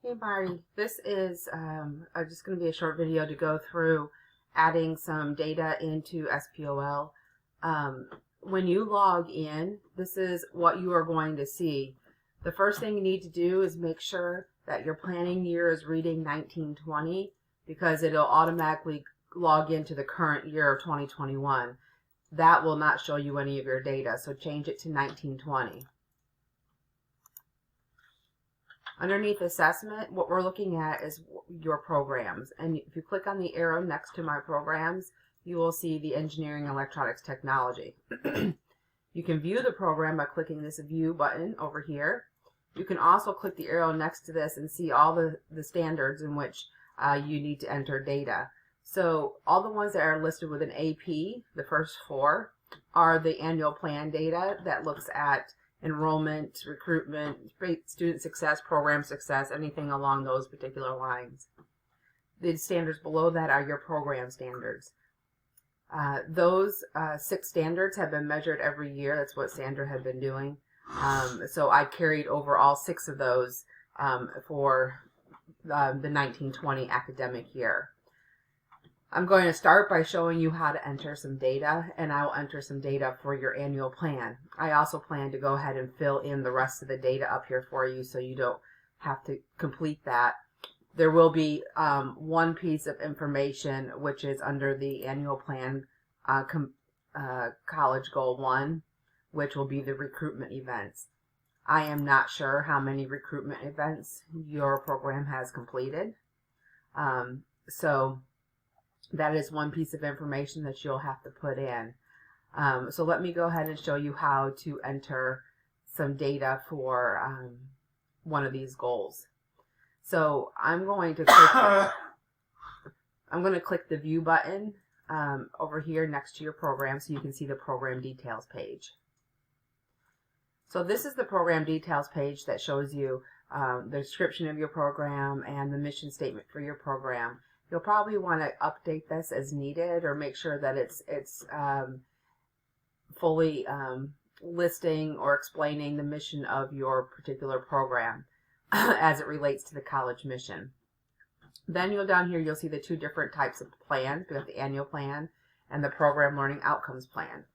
Hey Marty, this is just going to be a short video to go through adding some data into SPOL. When you log in, this is what you are going to see. The first thing you need to do is make sure that your planning year is reading 1920 because it'll automatically log into the current year of 2021. That will not show you any of your data, so change it to 1920. Underneath assessment, what we're looking at is your programs. And if you click on the arrow next to my programs, you will see the engineering electronics technology. You can view the program by clicking this view button over here. You can also click the arrow next to this and see all the standards in which you need to enter data. So all the ones that are listed with an AP, the first four, are the annual plan data that looks at enrollment, recruitment, student success, program success, anything along those particular lines. The standards below that are your program standards. Those 6 standards have been measured every year. That's what Sandra had been doing. So I carried over all 6 of those for the 1920 academic year. I'm going to start by showing you how to enter some data, and I will enter some data for your annual plan. I also plan to go ahead and fill in the rest of the data up here for you so you don't have to complete that. There will be one piece of information which is under the annual plan college goal 1, which will be the recruitment events. I am not sure how many recruitment events your program has completed. So that is one piece of information that you'll have to put in. So let me go ahead and show you how to enter some data for one of these goals. So I'm going to click the view button over here next to your program so you can see the program details page. So this is the program details page that shows you the description of your program and the mission statement for your program. You'll probably want to update this as needed or make sure that it's fully listing or explaining the mission of your particular program as it relates to the college mission. Then down here you'll see the 2 different types of plans. We have the annual plan and the program learning outcomes plan.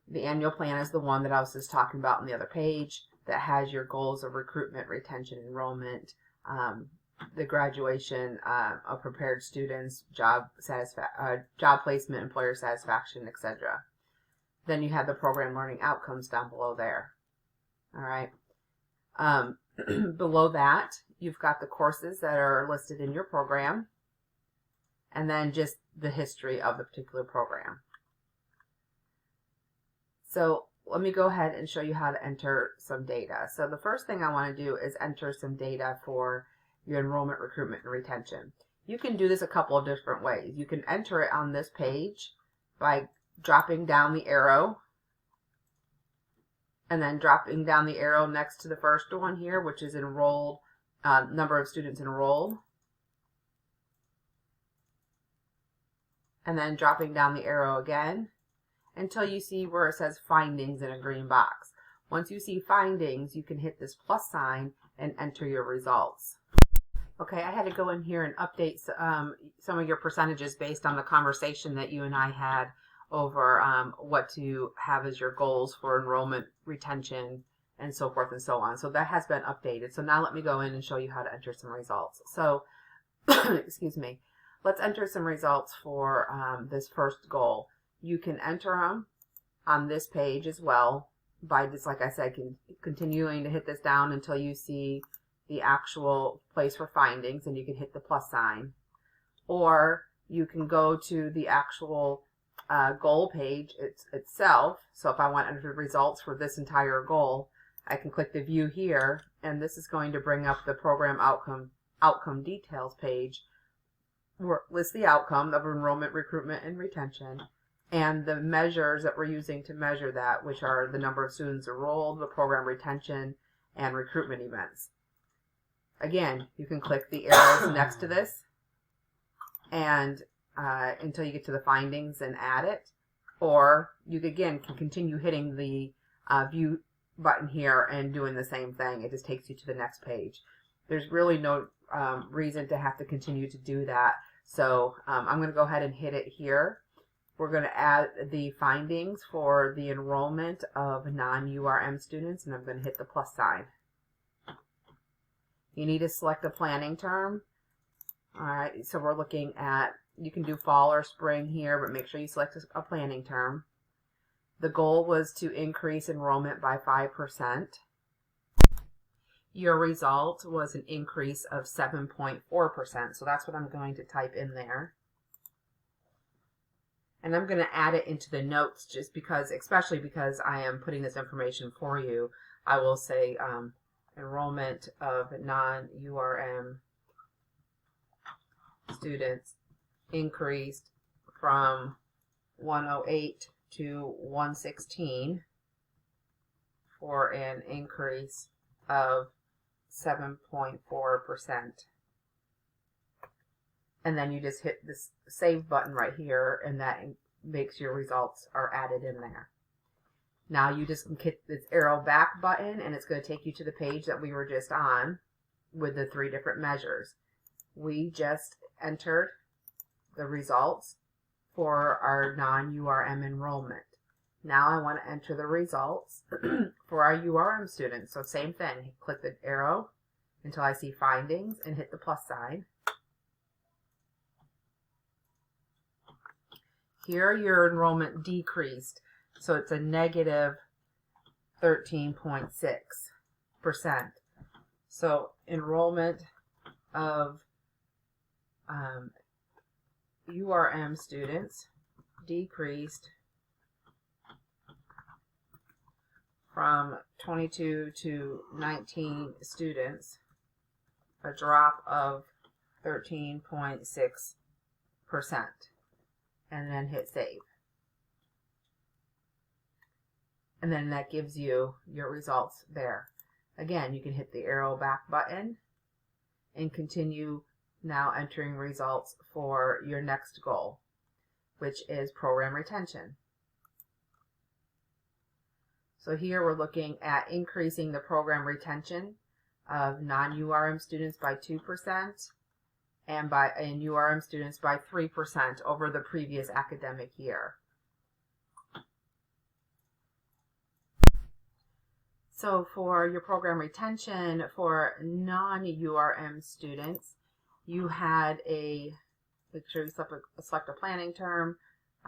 The annual plan is the one that I was just talking about on the other page that has your goals of recruitment, retention, enrollment, the graduation of prepared students, job placement, employer satisfaction, etc. Then you have the program learning outcomes down below there. All right. Below that, you've got the courses that are listed in your program, and then just the history of the particular program. So let me go ahead and show you how to enter some data. So the first thing I want to do is enter some data for your enrollment, recruitment, and retention. You can do this a couple of different ways. You can enter it on this page by dropping down the arrow and then dropping down the arrow next to the first one here, which is enrolled, number of students enrolled, and then dropping down the arrow again until you see where it says findings in a green box. Once you see findings, you can hit this plus sign and enter your results. Okay, I had to go in here and update some of your percentages based on the conversation that you and I had over what to have as your goals for enrollment, retention, and so forth and so on. So that has been updated. So now let me go in and show you how to enter some results. So, excuse me, let's enter some results for this first goal. You can enter them on this page as well by just, like I said, continuing to hit this down until you see the actual place for findings, and you can hit the plus sign. Or you can go to the actual goal page itself. So if I want to enter results for this entire goal, I can click the view here, and this is going to bring up the program outcome details page where it lists the outcome of enrollment, recruitment, and retention, and the measures that we're using to measure that, which are the number of students enrolled, the program retention, and recruitment events. Again, you can click the arrows next to this and until you get to the findings and add it, or you again can continue hitting the view button here and doing the same thing. It just takes you to the next page. there's really no reason to have to continue to do that. So I'm going to go ahead and hit it here. We're going to add the findings for the enrollment of non-URM students, and I'm going to hit the plus sign. You need to select a planning term. All right, so we're looking at, you can do fall or spring here, but make sure you select a planning term. The goal was to increase enrollment by 5%. Your result was an increase of 7.4%, so that's what I'm going to type in there. And I'm going to add it into the notes just because, especially because I am putting this information for you. I will say enrollment of non-URM students increased from 108 to 116 for an increase of 7.4%. And then you just hit this save button right here, and that makes your results are added in there. Now you just hit this arrow back button, and it's going to take you to the page that we were just on with the 3 different measures. We just entered the results for our non-URM enrollment. Now I want to enter the results for our URM students. So same thing, click the arrow until I see findings and hit the plus sign. Here your enrollment decreased, so it's a negative 13.6%. So enrollment of URM students decreased from 22 to 19 students, a drop of 13.6%, and then hit save. And then that gives you your results there. Again, you can hit the arrow back button and continue now entering results for your next goal, which is program retention. So here we're looking at increasing the program retention of non-URM students by 2% and URM students by 3% over the previous academic year. So for your program retention for non-URM students, you had make sure you select a planning term.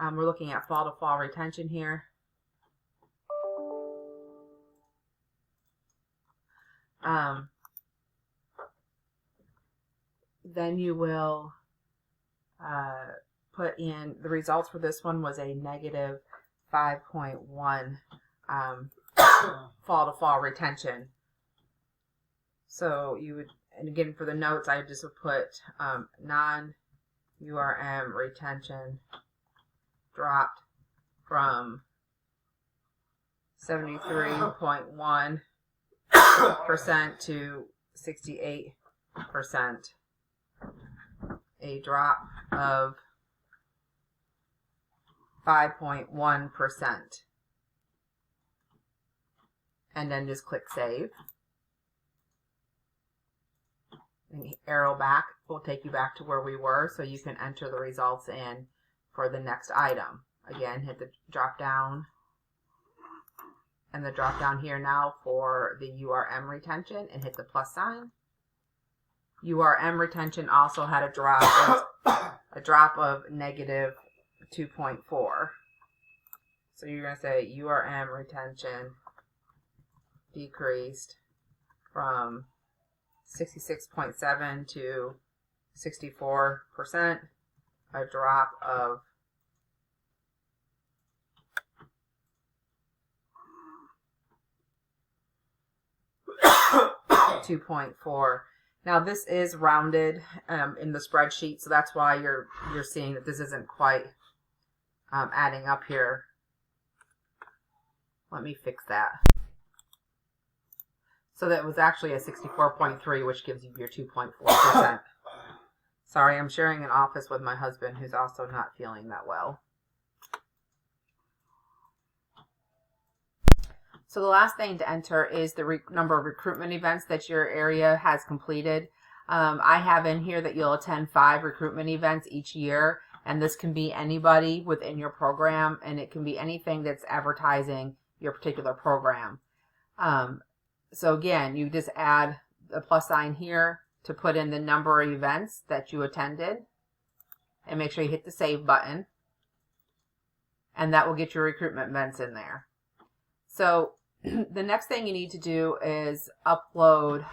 We're looking at fall to fall retention here. Then you will put in the results for this one was a negative 5.1 fall to fall retention. So you would, and again for the notes, I just would put non-URM retention dropped from 73.1% to 68%, a drop of 5.1%, and then just click save. And the arrow back will take you back to where we were, so you can enter the results in for the next item. Again, hit the drop down and the drop down here now for the URM retention and hit the plus sign. URM retention also had a drop of negative 2.4. So you're going to say URM retention decreased from 66.7 to 64%, a drop of 2.4. Now this is rounded in the spreadsheet, so that's why you're seeing that this isn't quite adding up here. Let me fix that. So that was actually a 64.3, which gives you your 2.4%. Sorry, I'm sharing an office with my husband, who's also not feeling that well. So the last thing to enter is the number of recruitment events that your area has completed. I have in here that you'll attend 5 recruitment events each year, and this can be anybody within your program, and it can be anything that's advertising your particular program. So again, you just add a plus sign here to put in the number of events that you attended, and make sure you hit the save button, and that will get your recruitment events in there. So the next thing you need to do is upload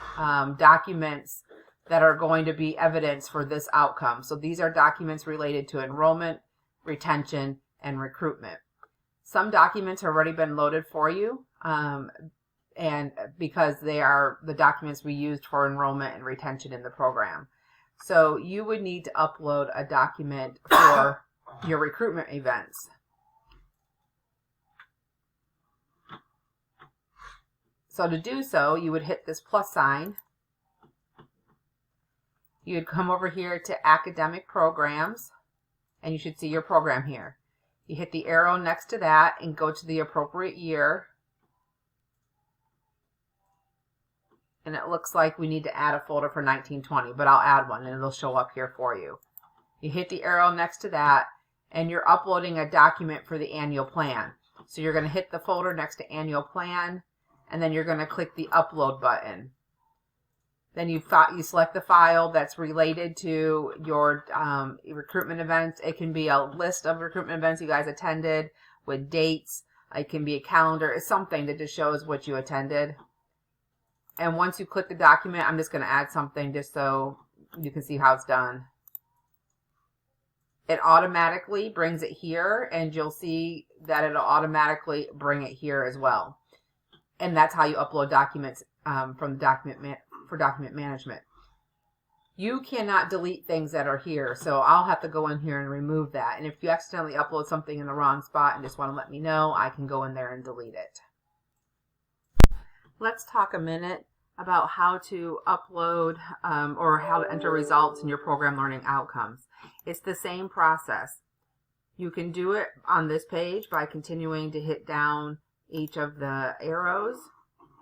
documents that are going to be evidence for this outcome. So these are documents related to enrollment, retention, and recruitment. Some documents have already been loaded for you, and because they are the documents we used for enrollment and retention in the program. So you would need to upload a document for your recruitment events. So to do so, you would hit this plus sign. You would come over here to academic programs, and you should see your program here. You hit the arrow next to that and go to the appropriate year. And it looks like we need to add a folder for 1920, but I'll add one and it'll show up here for you. You hit the arrow next to that, and you're uploading a document for the annual plan. So you're going to hit the folder next to annual plan, and then you're going to click the upload button. Then you select the file that's related to your recruitment events. It can be a list of recruitment events you guys attended with dates. It can be a calendar. It's something that just shows what you attended. And once you click the document, I'm just going to add something just so you can see how it's done. It automatically brings it here, and you'll see that it'll automatically bring it here as well. And that's how you upload documents from the for document management. You cannot delete things that are here, so I'll have to go in here and remove that. And if you accidentally upload something in the wrong spot and just want to let me know, I can go in there and delete it. Let's talk a minute about how to upload or how to enter results in your program learning outcomes. It's the same process. You can do it on this page by continuing to hit down each of the arrows,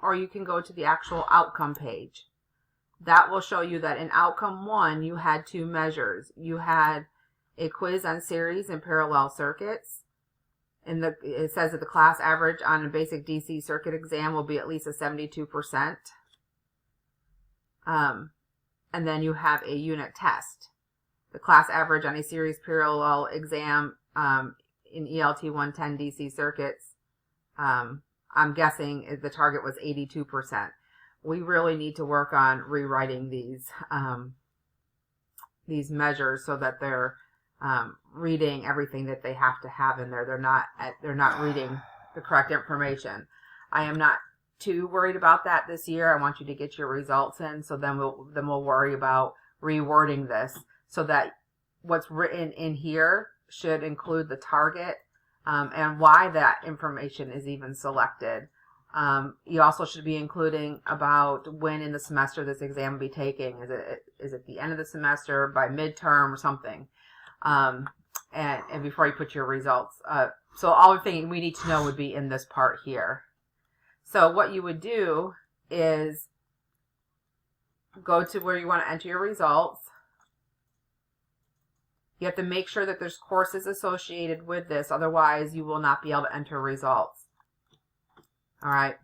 or you can go to the actual outcome page. That will show you that in outcome 1, you had 2 measures. You had a quiz on series and parallel circuits. It says that the class average on a basic DC circuit exam will be at least a 72%. And then you have a unit test. The class average on a series parallel exam in ELT 110 DC circuits, I'm guessing the target was 82%. We really need to work on rewriting these measures so that they're reading everything that they have to have in there. They're not reading the correct information. I am not too worried about that this year. I want you to get your results in, so then we'll worry about rewording this so that what's written in here should include the target and why that information is even selected. You also should be including about when in the semester this exam will be taking. Is it the end of the semester, by midterm, or something? And before you put your results. So all the things we need to know would be in this part here. So what you would do is go to where you want to enter your results. You have to make sure that there's courses associated with this, otherwise you will not be able to enter results. All right,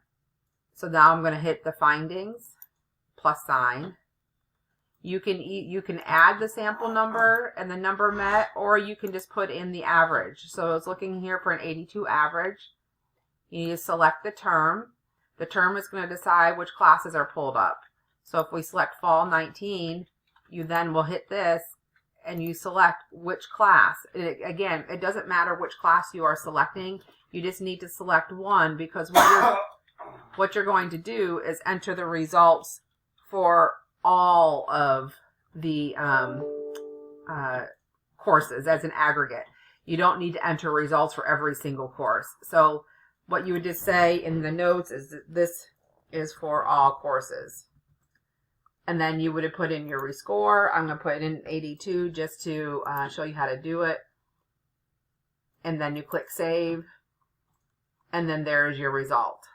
so now I'm going to hit the findings, plus sign. You can add the sample number and the number met, or you can just put in the average. So it's looking here for an 82 average. You need to select the term. The term is going to decide which classes are pulled up. So if we select fall 19, you then will hit this and you select which class. Again, it doesn't matter which class you are selecting. You just need to select one, because what you're going to do is enter the results for all of the courses as an aggregate. You don't need to enter results for every single course. So what you would just say in the notes is that this is for all courses. And then you would have put in your rescore. I'm going to put in 82 just to show you how to do it. And then you click save. And then there's your result.